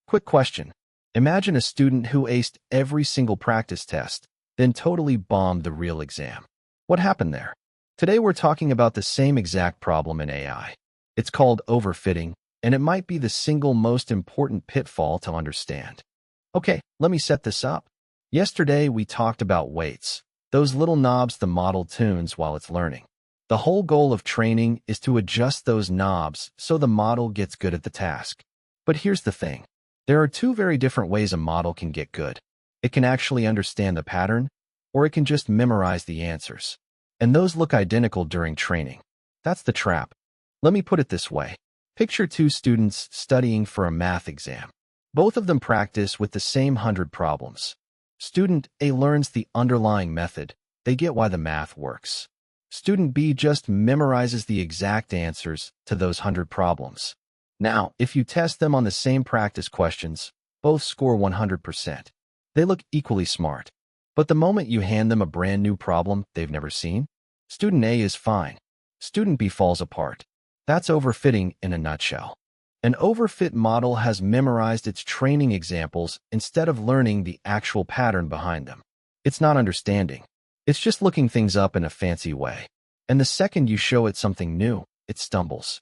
Quick question. Imagine a student who aced every single practice test, then totally bombed the real exam. What happened there? Today we're talking about the same exact problem in AI. It's called overfitting, and it might be the single most important pitfall to understand. Okay, let me set this up. Yesterday we talked about weights, those little knobs the model tunes while it's learning. The whole goal of training is to adjust those knobs so the model gets good at the task. But here's the thing. There are two very different ways a model can get good. It can actually understand the pattern, or it can just memorize the answers. And those look identical during training. That's the trap. Let me put it this way. Picture two students studying for a math exam. Both of them practice with the same 100 problems. Student A learns the underlying method. They get why the math works. Student B just memorizes the exact answers to those 100 problems. Now, if you test them on the same practice questions, both score 100%. They look equally smart. But the moment you hand them a brand new problem they've never seen, student A is fine. Student B falls apart. That's overfitting in a nutshell. An overfit model has memorized its training examples instead of learning the actual pattern behind them. It's not understanding. It's just looking things up in a fancy way. And the second you show it something new, it stumbles.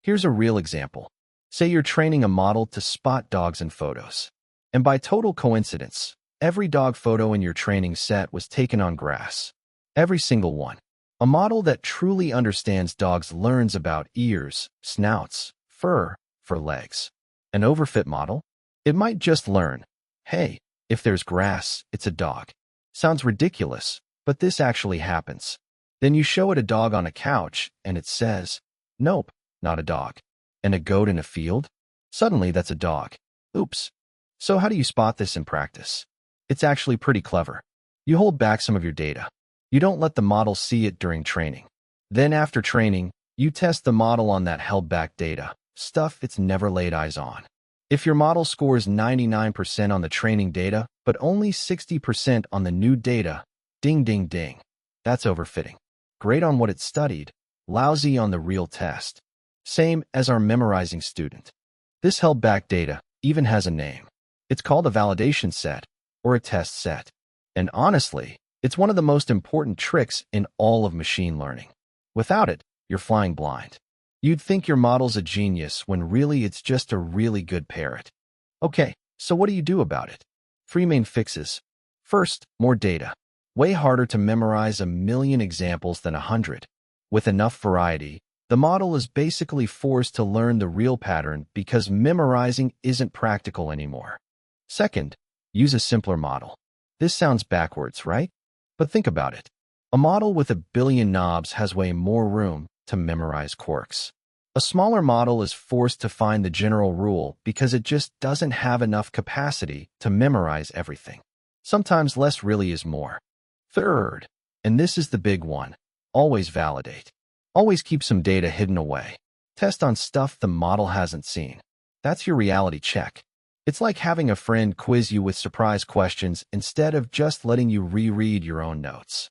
Here's a real example. Say you're training a model to spot dogs in photos. And by total coincidence, every dog photo in your training set was taken on grass. Every single one. A model that truly understands dogs learns about ears, snouts, fur, for legs. An overfit model? It might just learn, hey, if there's grass, it's a dog. Sounds ridiculous, but this actually happens. Then you show it a dog on a couch, and it says, nope, not a dog. And a goat in a field? Suddenly that's a dog. Oops. So how do you spot this in practice? It's actually pretty clever. You hold back some of your data. You don't let the model see it during training. Then after training, you test the model on that held back data, stuff it's never laid eyes on. If your model scores 99% on the training data, but only 60% on the new data, ding ding ding. That's overfitting. Great on what it studied, lousy on the real test. Same as our memorizing student. This held back data even has a name. It's called a validation set or a test set. And honestly, it's one of the most important tricks in all of machine learning. Without it, you're flying blind. You'd think your model's a genius when really it's just a really good parrot. Okay, so what do you do about it? Three main fixes. First, more data. Way harder to memorize 1,000,000 examples than 100. With enough variety, the model is basically forced to learn the real pattern because memorizing isn't practical anymore. Second, use a simpler model. This sounds backwards, right? But think about it. A model with 1,000,000,000 knobs has way more room to memorize quirks. A smaller model is forced to find the general rule because it just doesn't have enough capacity to memorize everything. Sometimes less really is more. Third, and this is the big one, always validate. Always keep some data hidden away. Test on stuff the model hasn't seen. That's your reality check. It's like having a friend quiz you with surprise questions instead of just letting you reread your own notes.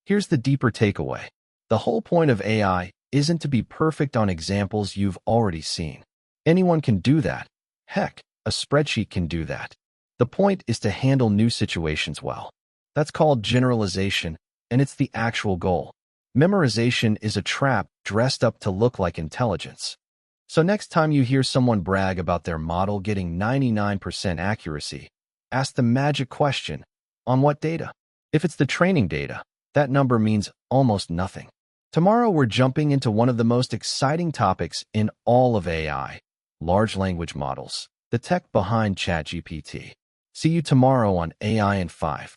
Here's the deeper takeaway. The whole point of AI isn't to be perfect on examples you've already seen. Anyone can do that. Heck, a spreadsheet can do that. The point is to handle new situations well. That's called generalization, and it's the actual goal. Memorization is a trap dressed up to look like intelligence. So next time you hear someone brag about their model getting 99% accuracy, ask the magic question, on what data? If it's the training data, that number means almost nothing. Tomorrow we're jumping into one of the most exciting topics in all of AI, large language models, the tech behind ChatGPT. See you tomorrow on AI in 5.